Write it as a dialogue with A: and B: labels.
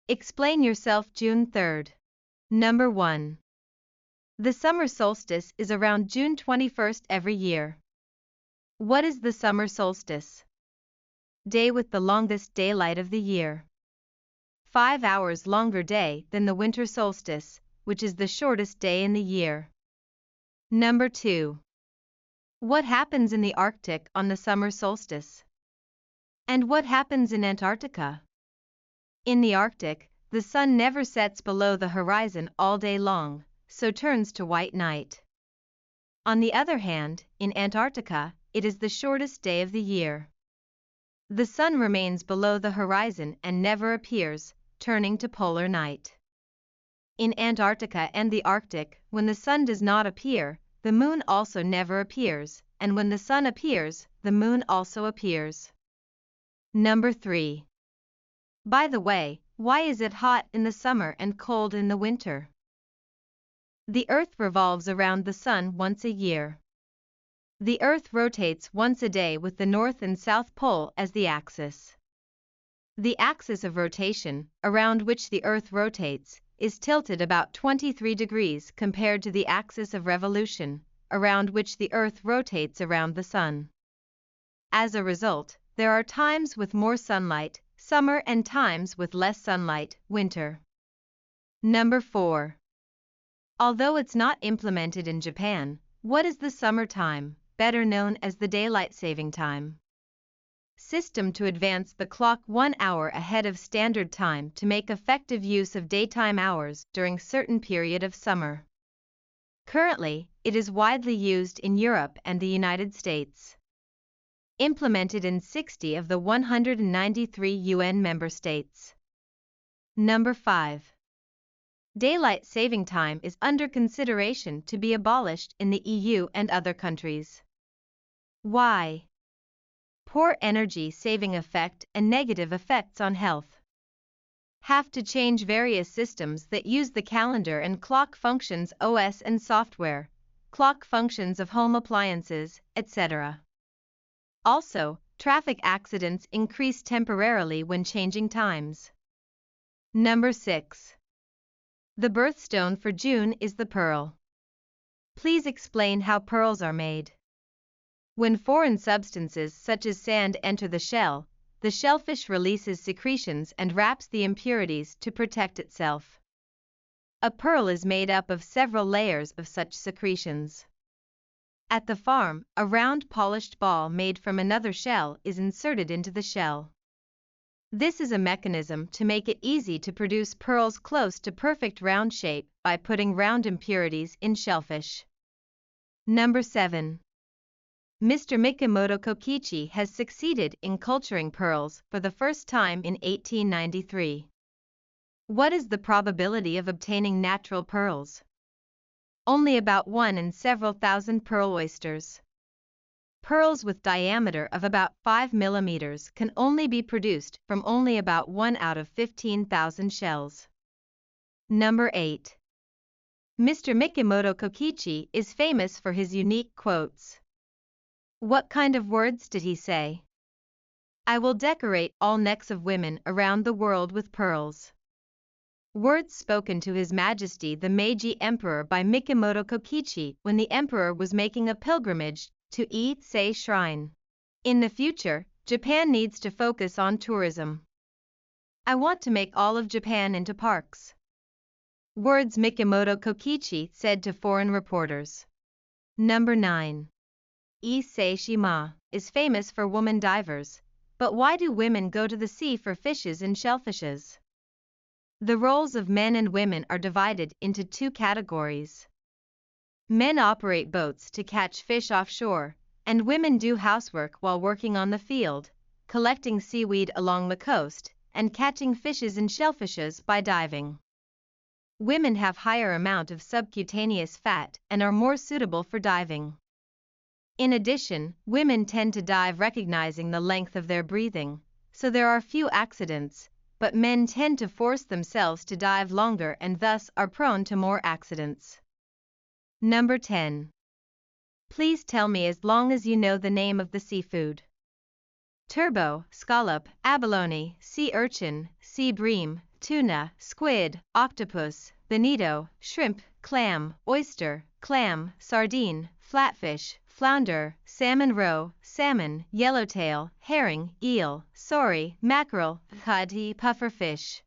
A: Explain yourself. June 3rd. Number 1. The summer solstice is around June 21st every year. What is the summer solstice? Day with the longest daylight of the year. 5 hours longer day than the winter solstice, which is the shortest day in the year. Number 2. What happens in the Arctic on the summer solstice? And what happens in Antarctica? In the Arctic, the sun never sets below the horizon all day long, so turns to white night. On the other hand, in Antarctica, it is the shortest day of the year. The sun remains below the horizon and never appears, turning to polar night. In Antarctica and the Arctic, when the sun does not appear, the moon also never appears, and when the sun appears, the moon also appears. Number 3. By the way, why is it hot in the summer and cold in the winter? The Earth revolves around the sun once a year. The Earth rotates once a day with the North and South Pole as the axis. The axis of rotation, around which the Earth rotates, is tilted about 23 degrees compared to the axis of revolution, around which the Earth rotates around the sun. As a result, there are times with more sunlight, summer, and times with less sunlight, winter. Number 4. Although it's not implemented in Japan, what is the summer time, better known as the daylight saving time? System to advance the clock 1 hour ahead of standard time to make effective use of daytime hours during certain period of summer. Currently, it is widely used in Europe and the United States. Implemented in 60 of the 193 UN member states. Number 5. Daylight saving time is under consideration to be abolished in the EU and other countries. Why? Poor energy saving effect and negative effects on health. Have to change various systems that use the calendar and clock functions OS and software, clock functions of home appliances, etc. Also, traffic accidents increase temporarily when changing times. Number 6. The birthstone for June is the pearl. Please explain how pearls are made. When foreign substances such as sand enter the shellfish releases secretions and wraps the impurities to protect itself. A pearl is made up of several layers of such secretions. At the farm, a round polished ball made from another shell is inserted into the shell. This is a mechanism to make it easy to produce pearls close to perfect round shape by putting round impurities in shellfish. Number 7. Mr. Mikimoto Kokichi has succeeded in culturing pearls for the first time in 1893. What is the probability of obtaining natural pearls? Only about 1 in several thousand pearl oysters. Pearls with diameter of about 5 millimeters can only be produced from only about 1 out of 15,000 shells. Number 8. Mr. Mikimoto Kokichi is famous for his unique quotes. What kind of words did he say? I will decorate all necks of women around the world with pearls. Words spoken to His Majesty the Meiji Emperor by Mikimoto Kokichi when the emperor was making a pilgrimage to Ise Shrine. In the future, Japan needs to focus on tourism. I want to make all of Japan into parks. Words Mikimoto Kokichi said to foreign reporters. Number 9. Ise Shima is famous for woman divers, but why do women go to the sea for fishes and shellfishes? The roles of men and women are divided into 2 categories. Men operate boats to catch fish offshore, and women do housework while working on the field, collecting seaweed along the coast, and catching fishes and shellfishes by diving. Women have higher amount of subcutaneous fat and are more suitable for diving. In addition, women tend to dive recognizing the length of their breathing, so there are few accidents, but men tend to force themselves to dive longer and thus are prone to more accidents. Number 10. Please tell me as long as you know the name of the seafood. Turbo, scallop, abalone, sea urchin, sea bream, tuna, squid, octopus, bonito, shrimp, clam, oyster, clam, sardine, flatfish, flounder, salmon roe, salmon, yellowtail, herring, eel, sorry, mackerel, cod, pufferfish.